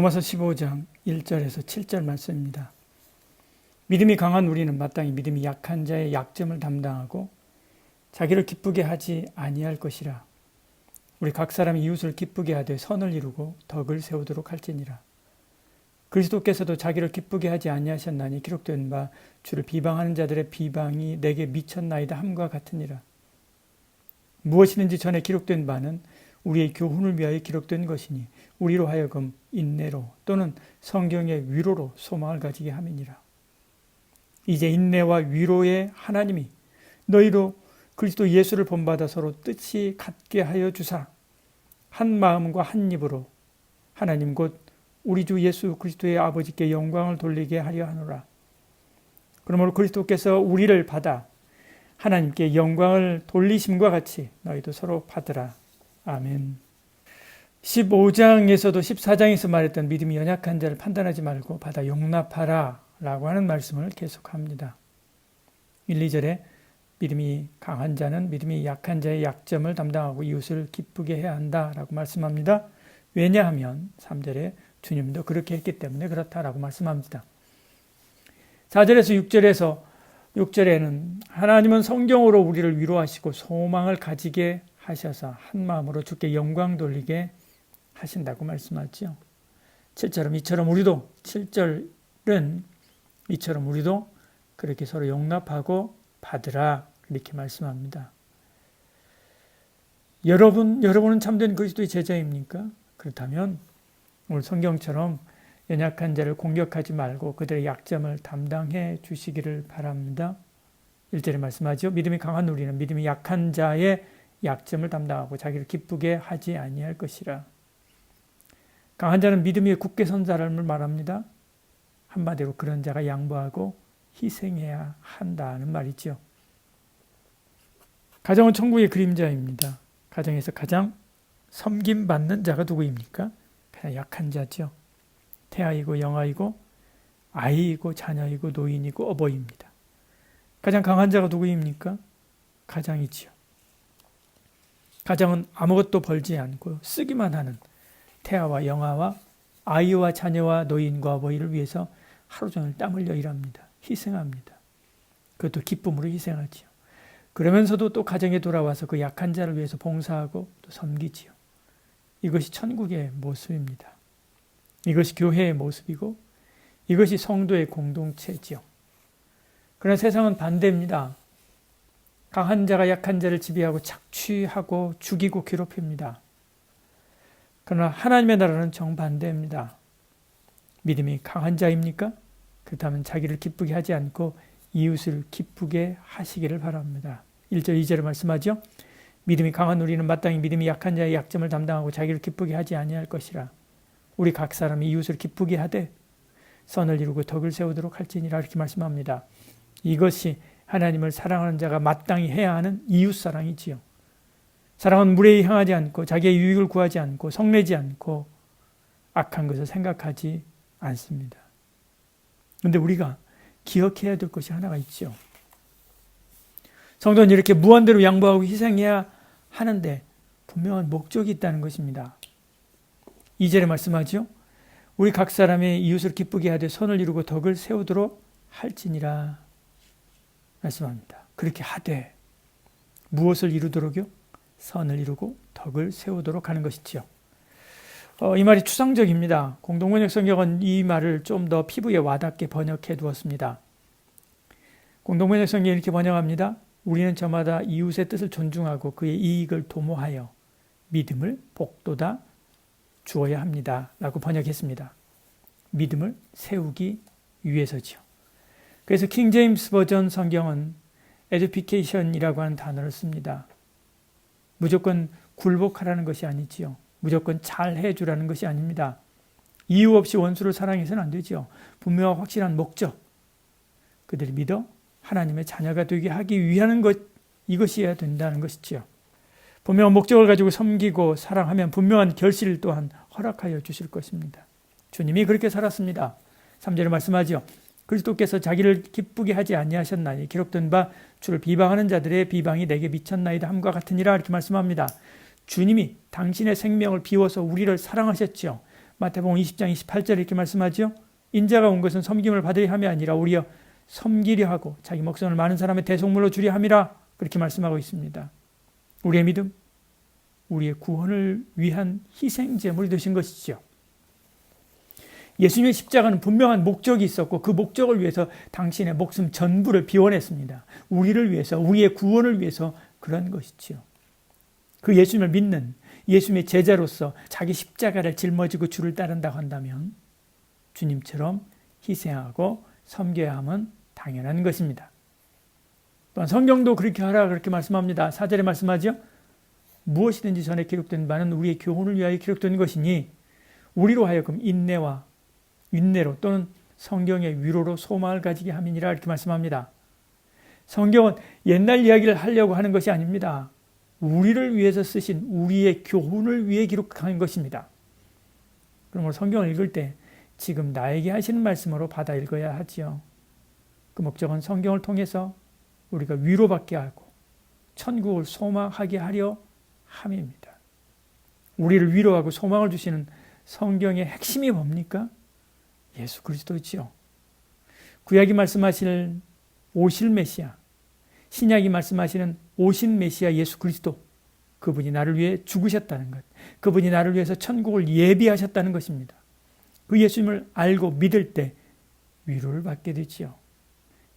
로마서 15장 1절에서 7절 말씀입니다. 믿음이 강한 우리는 마땅히 믿음이 약한 자의 약점을 담당하고 자기를 기쁘게 하지 아니할 것이라. 우리 각 사람이 이웃을 기쁘게 하되 선을 이루고 덕을 세우도록 할지니라. 그리스도께서도 자기를 기쁘게 하지 아니하셨나니 기록된 바 주를 비방하는 자들의 비방이 내게 미쳤나이다 함과 같으니라. 무엇이든지 전에 기록된 바는 우리의 교훈을 위하여 기록된 것이니 우리로 하여금 인내로 또는 성경의 위로로 소망을 가지게 함이니라. 이제 인내와 위로의 하나님이 너희로 그리스도 예수를 본받아 서로 뜻이 같게 하여 주사 한 마음과 한 입으로 하나님 곧 우리 주 예수 그리스도의 아버지께 영광을 돌리게 하려 하노라. 그러므로 그리스도께서 우리를 받아 하나님께 영광을 돌리심과 같이 너희도 서로 받으라. 아멘. 15장에서도 14장에서 말했던 믿음이 연약한 자를 판단하지 말고 받아 용납하라 라고 하는 말씀을 계속합니다. 1, 2절에 믿음이 강한 자는 믿음이 약한 자의 약점을 담당하고 이웃을 기쁘게 해야 한다라고 말씀합니다. 왜냐하면 3절에 주님도 그렇게 했기 때문에 그렇다라고 말씀합니다. 4절에서 6절에는 하나님은 성경으로 우리를 위로하시고 소망을 가지게 하셔서 한 마음으로 주께 영광 돌리게 하신다고 말씀하죠. 7절은 이처럼 우리도 7절은 이처럼 우리도 그렇게 서로 용납하고 받으라 이렇게 말씀합니다. 여러분은 참된 그리스도의 제자입니까? 그렇다면 오늘 성경처럼 연약한 자를 공격하지 말고 그들의 약점을 담당해 주시기를 바랍니다. 1절에 말씀하죠. 믿음이 강한 우리는 믿음이 약한 자의 약점을 담당하고 자기를 기쁘게 하지 아니할 것이라. 강한 자는 믿음 위에 굳게 선 사람을 말합니다. 한마디로 그런 자가 양보하고 희생해야 한다는 말이죠. 가정은 천국의 그림자입니다. 가정에서 가장 섬김받는 자가 누구입니까? 가장 약한 자죠. 태아이고 영아이고 아이이고 자녀이고 노인이고 어버이입니다. 가장 강한 자가 누구입니까? 가장이지요. 가장은 아무것도 벌지 않고 쓰기만 하는 태아와 영아와 아이와 자녀와 노인과 어버이를 위해서 하루 종일 땀 흘려 일합니다. 희생합니다. 그것도 기쁨으로 희생하지요. 그러면서도 또 가정에 돌아와서 그 약한 자를 위해서 봉사하고 또 섬기지요. 이것이 천국의 모습입니다. 이것이 교회의 모습이고 이것이 성도의 공동체지요. 그러나 세상은 반대입니다. 강한 자가 약한 자를 지배하고 착취하고 죽이고 괴롭힙니다. 그러나 하나님의 나라는 정반대입니다. 믿음이 강한 자입니까? 그렇다면 자기를 기쁘게 하지 않고 이웃을 기쁘게 하시기를 바랍니다. 1절 2절에 말씀하죠. 믿음이 강한 우리는 마땅히 믿음이 약한 자의 약점을 담당하고 자기를 기쁘게 하지 아니할 것이라. 우리 각 사람이 이웃을 기쁘게 하되 선을 이루고 덕을 세우도록 할지니라 이렇게 말씀합니다. 이것이 하나님을 사랑하는 자가 마땅히 해야 하는 이웃사랑이지요. 사랑은 무례히 향하지 않고 자기의 유익을 구하지 않고 성내지 않고 악한 것을 생각하지 않습니다. 그런데 우리가 기억해야 될 것이 하나가 있죠. 성도는 이렇게 무한대로 양보하고 희생해야 하는데 분명한 목적이 있다는 것입니다. 2절에 말씀하죠. 우리 각 사람의 이웃을 기쁘게 하되 선을 이루고 덕을 세우도록 할지니라 말씀합니다. 그렇게 하되 무엇을 이루도록요? 선을 이루고 덕을 세우도록 하는 것이지요. 이 말이 추상적입니다. 공동번역 성경은 이 말을 좀 더 피부에 와닿게 번역해 두었습니다. 공동번역 성경이 이렇게 번역합니다. 우리는 저마다 이웃의 뜻을 존중하고 그의 이익을 도모하여 믿음을 복돋아 주어야 합니다. 라고 번역했습니다. 믿음을 세우기 위해서지요. 그래서 킹 제임스 버전 성경은 education이라고 하는 단어를 씁니다. 무조건 굴복하라는 것이 아니지요. 무조건 잘 해주라는 것이 아닙니다. 이유 없이 원수를 사랑해서는 안 되죠. 분명하고 확실한 목적. 그들이 믿어 하나님의 자녀가 되게 하기 위한 것, 이것이어야 된다는 것이지요. 분명한 목적을 가지고 섬기고 사랑하면 분명한 결실을 또한 허락하여 주실 것입니다. 주님이 그렇게 살았습니다. 3절에 말씀하죠. 그리스도께서 자기를 기쁘게 하지 아니하셨나니 기록된 바 주를 비방하는 자들의 비방이 내게 미쳤나이다 함과 같으니라 이렇게 말씀합니다. 주님이 당신의 생명을 비워서 우리를 사랑하셨죠. 마태복음 20장 28절 이렇게 말씀하죠. 인자가 온 것은 섬김을 받으려 함이 아니라 오히려 섬기려 하고 자기 목숨을 많은 사람의 대속물로 주려 함이라 그렇게 말씀하고 있습니다. 우리의 믿음, 우리의 구원을 위한 희생제물이 되신 것이죠. 예수님의 십자가는 분명한 목적이 있었고 그 목적을 위해서 당신의 목숨 전부를 비워냈습니다. 우리를 위해서, 우리의 구원을 위해서 그런 것이지요. 그 예수님을 믿는 예수님의 제자로서 자기 십자가를 짊어지고 주를 따른다고 한다면 주님처럼 희생하고 섬겨야 함은 당연한 것입니다. 또한 성경도 그렇게 하라 그렇게 말씀합니다. 4절에 말씀하죠. 무엇이든지 전에 기록된 바는 우리의 교훈을 위하여 기록된 것이니 우리로 하여금 인내와 윈내로 또는 성경의 위로로 소망을 가지게 함이니라 이렇게 말씀합니다. 성경은 옛날 이야기를 하려고 하는 것이 아닙니다. 우리를 위해서 쓰신 우리의 교훈을 위해 기록한 것입니다. 그러므로 성경을 읽을 때 지금 나에게 하시는 말씀으로 받아 읽어야 하지요. 그 목적은 성경을 통해서 우리가 위로받게 하고 천국을 소망하게 하려 함입니다. 우리를 위로하고 소망을 주시는 성경의 핵심이 뭡니까? 예수 그리스도지요. 구약이 말씀하시는 오실 메시아, 신약이 말씀하시는 오신 메시아 예수 그리스도, 그분이 나를 위해 죽으셨다는 것, 그분이 나를 위해서 천국을 예비하셨다는 것입니다. 그 예수님을 알고 믿을 때 위로를 받게 되지요.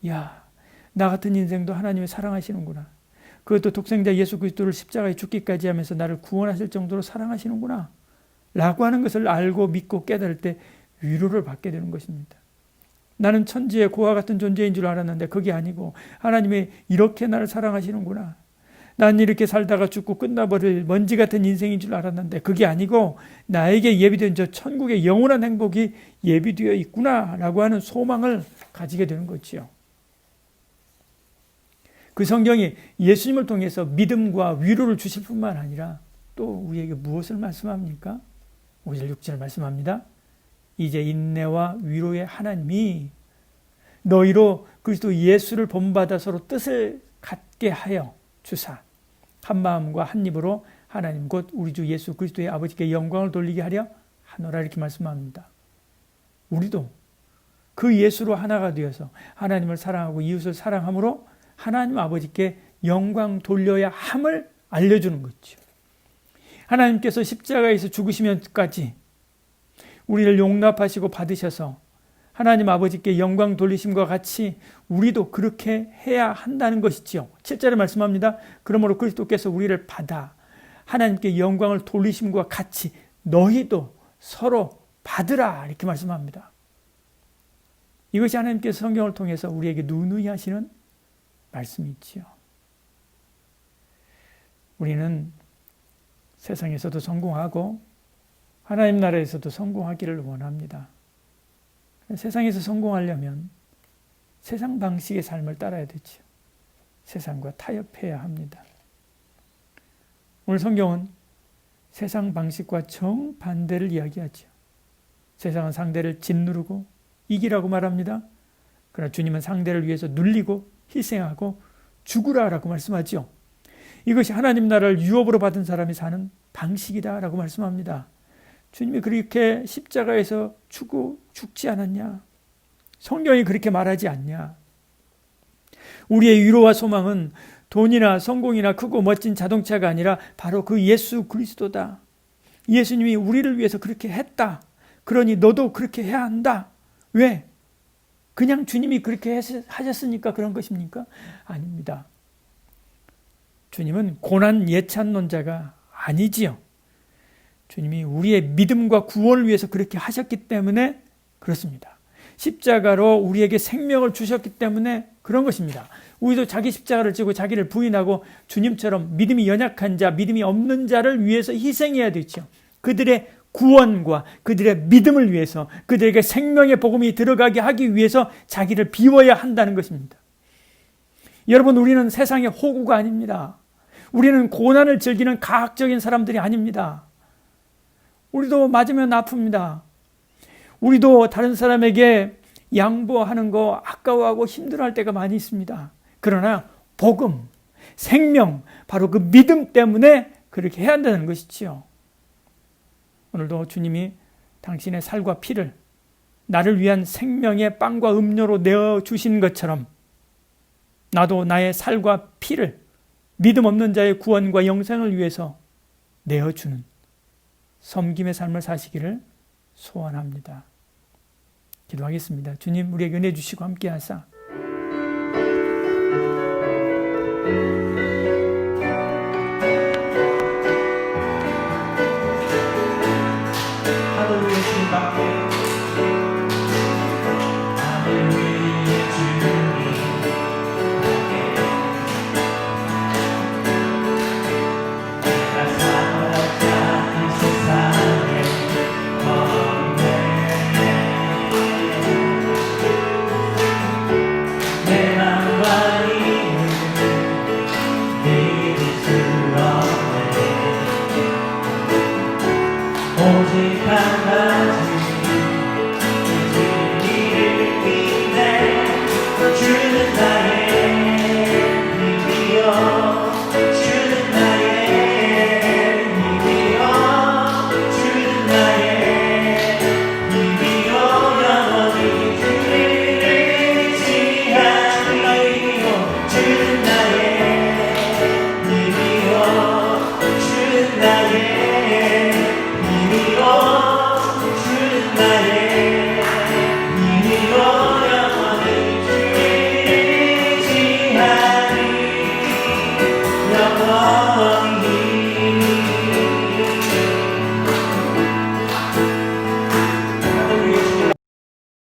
야, 나 같은 인생도 하나님이 사랑하시는구나. 그것도 독생자 예수 그리스도를 십자가에 죽기까지 하면서 나를 구원하실 정도로 사랑하시는구나 라고 하는 것을 알고 믿고 깨달을 때 위로를 받게 되는 것입니다. 나는 천지의 고와 같은 존재인 줄 알았는데 그게 아니고 하나님이 이렇게 나를 사랑하시는구나. 난 이렇게 살다가 죽고 끝나버릴 먼지 같은 인생인 줄 알았는데 그게 아니고 나에게 예비된 저 천국의 영원한 행복이 예비되어 있구나 라고 하는 소망을 가지게 되는 거지요. 그 성경이 예수님을 통해서 믿음과 위로를 주실 뿐만 아니라 또 우리에게 무엇을 말씀합니까? 5절 6절 말씀합니다. 이제 인내와 위로의 하나님이 너희로 그리스도 예수를 본받아 서로 뜻을 같게 하여 주사 한 마음과 한 입으로 하나님 곧 우리 주 예수 그리스도의 아버지께 영광을 돌리게 하려 하노라 이렇게 말씀합니다. 우리도 그 예수로 하나가 되어서 하나님을 사랑하고 이웃을 사랑함으로 하나님 아버지께 영광 돌려야 함을 알려주는 거죠. 하나님께서 십자가에서 죽으시면까지 우리를 용납하시고 받으셔서 하나님 아버지께 영광 돌리심과 같이 우리도 그렇게 해야 한다는 것이지요. 7절에 말씀합니다. 그러므로 그리스도께서 우리를 받아 하나님께 영광을 돌리심과 같이 너희도 서로 받으라 이렇게 말씀합니다. 이것이 하나님께서 성경을 통해서 우리에게 누누이 하시는 말씀이지요. 우리는 세상에서도 성공하고 하나님 나라에서도 성공하기를 원합니다. 세상에서 성공하려면 세상 방식의 삶을 따라야 되죠. 세상과 타협해야 합니다. 오늘 성경은 세상 방식과 정반대를 이야기하죠. 세상은 상대를 짓누르고 이기라고 말합니다. 그러나 주님은 상대를 위해서 눌리고 희생하고 죽으라라고 말씀하죠. 이것이 하나님 나라를 유업으로 받은 사람이 사는 방식이다라고 말씀합니다. 주님이 그렇게 십자가에서 죽지 않았냐? 성경이 그렇게 말하지 않냐? 우리의 위로와 소망은 돈이나 성공이나 크고 멋진 자동차가 아니라 바로 그 예수 그리스도다. 예수님이 우리를 위해서 그렇게 했다. 그러니 너도 그렇게 해야 한다. 왜? 그냥 주님이 그렇게 하셨으니까 그런 것입니까? 아닙니다. 주님은 고난 예찬론자가 아니지요. 주님이 우리의 믿음과 구원을 위해서 그렇게 하셨기 때문에 그렇습니다. 십자가로 우리에게 생명을 주셨기 때문에 그런 것입니다. 우리도 자기 십자가를 지고 자기를 부인하고 주님처럼 믿음이 연약한 자, 믿음이 없는 자를 위해서 희생해야 되죠. 그들의 구원과 그들의 믿음을 위해서 그들에게 생명의 복음이 들어가게 하기 위해서 자기를 비워야 한다는 것입니다. 여러분, 우리는 세상의 호구가 아닙니다. 우리는 고난을 즐기는 가학적인 사람들이 아닙니다. 우리도 맞으면 아픕니다. 우리도 다른 사람에게 양보하는 거 아까워하고 힘들어할 때가 많이 있습니다. 그러나 복음, 생명, 바로 그 믿음 때문에 그렇게 해야 한다는 것이지요. 오늘도 주님이 당신의 살과 피를 나를 위한 생명의 빵과 음료로 내어주신 것처럼 나도 나의 살과 피를 믿음 없는 자의 구원과 영생을 위해서 내어주는 섬김의 삶을 사시기를 소원합니다. 기도하겠습니다. 주님, 우리에게 은혜 주시고 함께 하사 하늘 위에 주님밖에 오직 한 가지 진리를 믿네 주는 나의 힘이여 주는 나의 힘이여 주는 나의 힘이여 영원히 주를 의지하리 주는 나의 힘이여 주는 나의 영원히